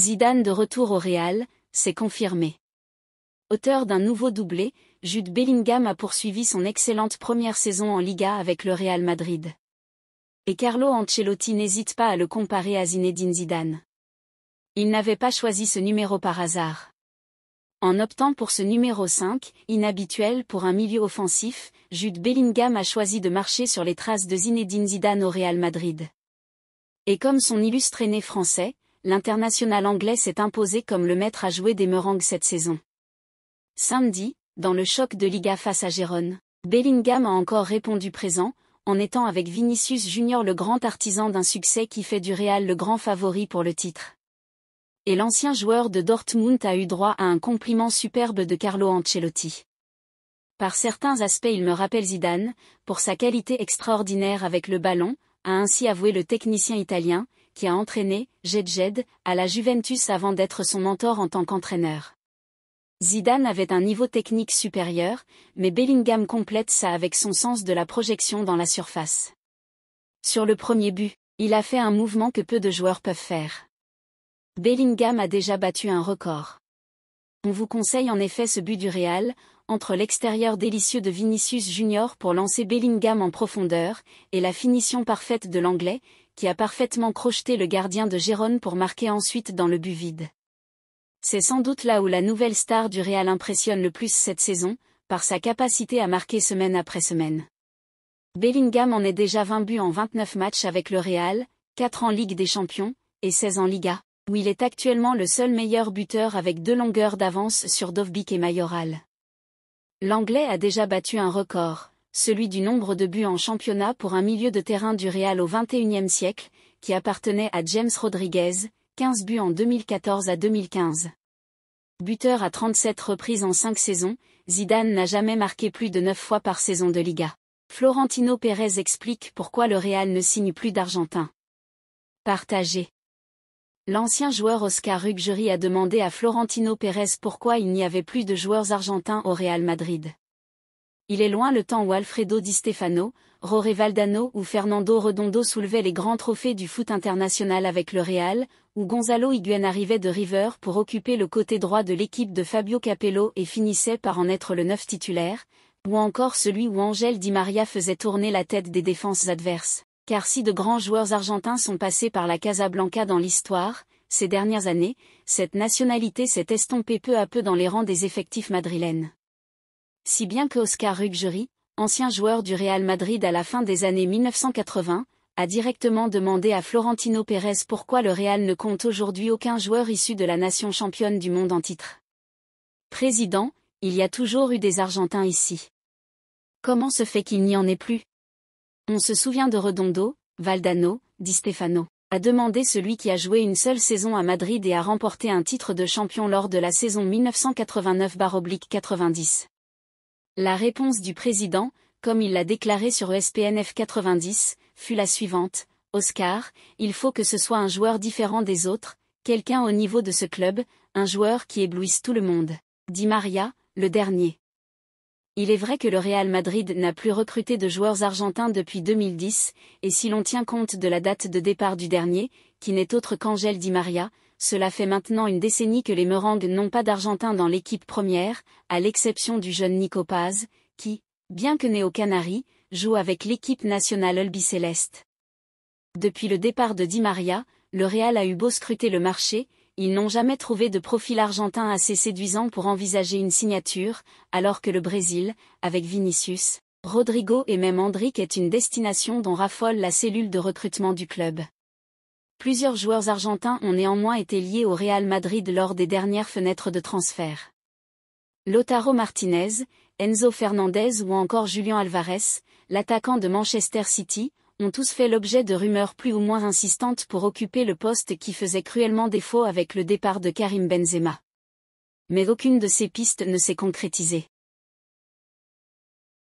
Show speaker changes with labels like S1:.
S1: Zidane de retour au Real, c'est confirmé. Auteur d'un nouveau doublé, Jude Bellingham a poursuivi son excellente première saison en Liga avec le Real Madrid. Et Carlo Ancelotti n'hésite pas à le comparer à Zinedine Zidane. Il n'avait pas choisi ce numéro par hasard. En optant pour ce numéro 5, inhabituel pour un milieu offensif, Jude Bellingham a choisi de marcher sur les traces de Zinedine Zidane au Real Madrid. Et comme son illustre aîné français, l'international anglais s'est imposé comme le maître à jouer des meringues cette saison. Samedi, dans le choc de Liga face à Gérone, Bellingham a encore répondu présent, en étant avec Vinicius Junior le grand artisan d'un succès qui fait du Real le grand favori pour le titre. Et l'ancien joueur de Dortmund a eu droit à un compliment superbe de Carlo Ancelotti. Par certains aspects il me rappelle Zidane, pour sa qualité extraordinaire avec le ballon, a ainsi avoué le technicien italien, qui a entraîné Gedged à la Juventus avant d'être son mentor en tant qu'entraîneur. Zidane avait un niveau technique supérieur, mais Bellingham complète ça avec son sens de la projection dans la surface. Sur le premier but, il a fait un mouvement que peu de joueurs peuvent faire. Bellingham a déjà battu un record. On vous conseille en effet ce but du Real, entre l'extérieur délicieux de Vinicius Junior pour lancer Bellingham en profondeur, et la finition parfaite de l'Anglais, qui a parfaitement crocheté le gardien de Gérone pour marquer ensuite dans le but vide. C'est sans doute là où la nouvelle star du Real impressionne le plus cette saison, par sa capacité à marquer semaine après semaine. Bellingham en est déjà 20 buts en 29 matchs avec le Real, 4 en Ligue des Champions, et 16 en Liga, où il est actuellement le seul meilleur buteur avec 2 longueurs d'avance sur Dovbyk et Mayoral. L'Anglais a déjà battu un record, celui du nombre de buts en championnat pour un milieu de terrain du Real au XXIe siècle, qui appartenait à James Rodriguez, 15 buts en 2014 à 2015. Buteur à 37 reprises en 5 saisons, Zidane n'a jamais marqué plus de 9 fois par saison de Liga. Florentino Pérez explique pourquoi le Real ne signe plus d'Argentins. Partagé. L'ancien joueur Oscar Ruggeri a demandé à Florentino Pérez pourquoi il n'y avait plus de joueurs argentins au Real Madrid. Il est loin le temps où Alfredo Di Stefano, Jorge Valdano ou Fernando Redondo soulevaient les grands trophées du foot international avec le Real, où Gonzalo Higuaín arrivait de River pour occuper le côté droit de l'équipe de Fabio Capello et finissait par en être le 9 titulaire, ou encore celui où Ángel Di María faisait tourner la tête des défenses adverses. Car si de grands joueurs argentins sont passés par la Casablanca dans l'histoire, ces dernières années, cette nationalité s'est estompée peu à peu dans les rangs des effectifs madrilènes. Si bien que Oscar Ruggeri, ancien joueur du Real Madrid à la fin des années 1980, a directement demandé à Florentino Pérez pourquoi le Real ne compte aujourd'hui aucun joueur issu de la nation championne du monde en titre. Président, il y a toujours eu des Argentins ici. Comment se fait qu'il n'y en ait plus? On se souvient de Redondo, Valdano, Di Stefano, a demandé celui qui a joué une seule saison à Madrid et a remporté un titre de champion lors de la saison 1989/90. La réponse du président, comme il l'a déclaré sur ESPN 90, fut la suivante: Oscar, il faut que ce soit un joueur différent des autres, quelqu'un au niveau de ce club, un joueur qui éblouisse tout le monde. Di María, le dernier. Il est vrai que le Real Madrid n'a plus recruté de joueurs argentins depuis 2010, et si l'on tient compte de la date de départ du dernier, qui n'est autre qu'Ángel Di María, cela fait maintenant une décennie que les Merengues n'ont pas d'Argentins dans l'équipe première, à l'exception du jeune Nico Paz, qui, bien que né aux Canaries, joue avec l'équipe nationale albicéleste. Depuis le départ de Di María, le Real a eu beau scruter le marché, ils n'ont jamais trouvé de profil argentin assez séduisant pour envisager une signature, alors que le Brésil, avec Vinicius, Rodrigo et même Endrick est une destination dont raffole la cellule de recrutement du club. Plusieurs joueurs argentins ont néanmoins été liés au Real Madrid lors des dernières fenêtres de transfert. Lautaro Martinez, Enzo Fernandez ou encore Julián Álvarez, l'attaquant de Manchester City, ont tous fait l'objet de rumeurs plus ou moins insistantes pour occuper le poste qui faisait cruellement défaut avec le départ de Karim Benzema. Mais aucune de ces pistes ne s'est concrétisée.